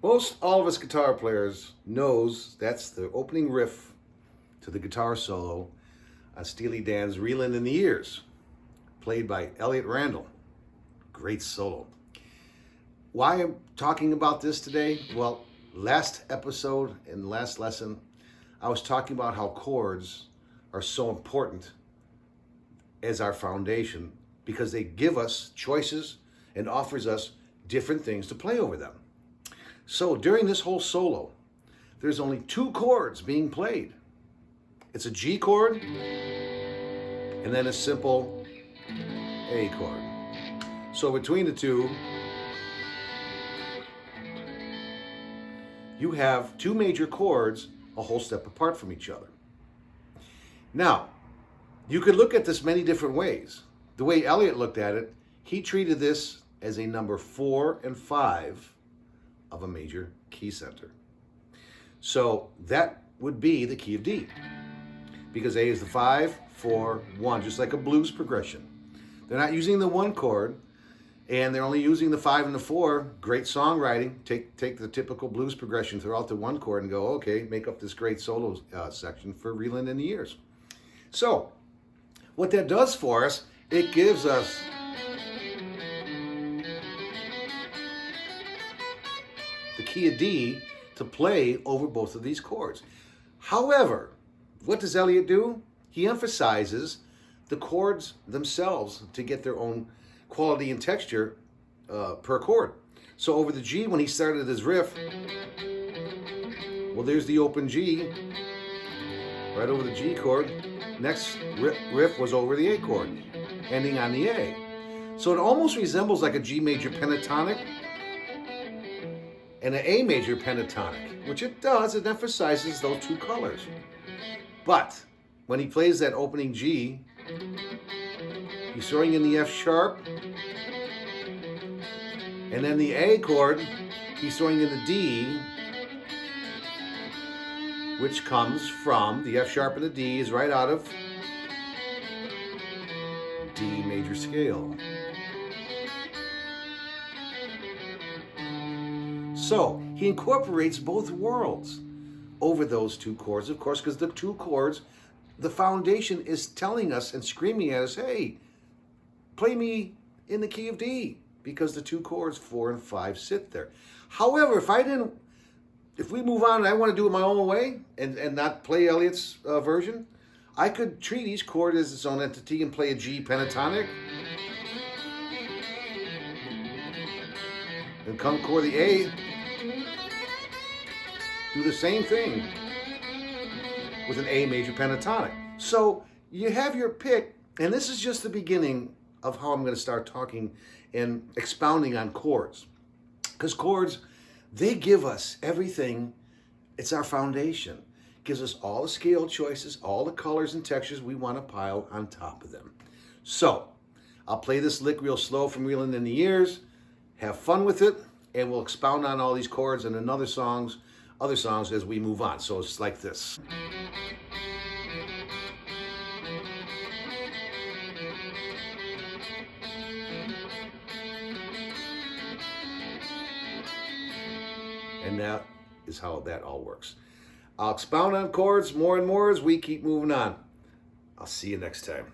Most all of us guitar players knows that's the opening riff to the guitar solo on Steely Dan's "REELIN In the Years," played by Elliott Randall. Great solo. Why I'm talking about this today? Well, last episode and last lesson, I was talking about how chords are so important as our foundation because they give us choices and offers us different things to play over them. So during this whole solo, there's only two chords being played. It's a G chord and then a simple A chord. So between the two, you have two major chords a whole step apart from each other. Now, you could look at this many different ways. The way Elliott looked at it, he treated this as a number 4 and 5 of a major key center. So that would be the key of D, because A is the 5, 4, 1, just like a blues progression. They're not using the 1 chord, and they're only using the 5 and the 4. Great songwriting. Take the typical blues progression throughout the 1 chord and go, okay, make up this great solo section for "REELIN In the Years." So what that does for us, it gives us the key of D to play over both of these chords. However, what does Elliott do? He emphasizes the chords themselves to get their own quality and texture per chord. So over the G, when he started his riff, well, there's the open G, right over the G chord. Next riff was over the A chord, ending on the A. So it almost resembles like a G major pentatonic and an A major pentatonic, which it does. It emphasizes those two colors. But when he plays that opening G, he's throwing in the F sharp, and then the A chord, he's throwing in the D, which comes from the F sharp and the D is right out of D major scale. So he incorporates both worlds over those two chords, of course, because the two chords, the foundation is telling us and screaming at us, hey, play me in the key of D, because the two chords 4 and 5 sit there. However, if we move on and I want to do it my own way and not play Elliott's version, I could treat each chord as its own entity and play a G pentatonic and come chord the A, do the same thing with an A major pentatonic. So you have your pick, and this is just the beginning of how I'm going to start talking and expounding on chords. Because chords, they give us everything. It's our foundation. It gives us all the scale choices, all the colors and textures we want to pile on top of them. So I'll play this lick real slow from "REELIN In the Years." Have fun with it, and we'll expound on all these chords and in other songs as we move on. So it's like this. And that is how that all works. I'll expound on chords more and more as we keep moving on. I'll see you next time.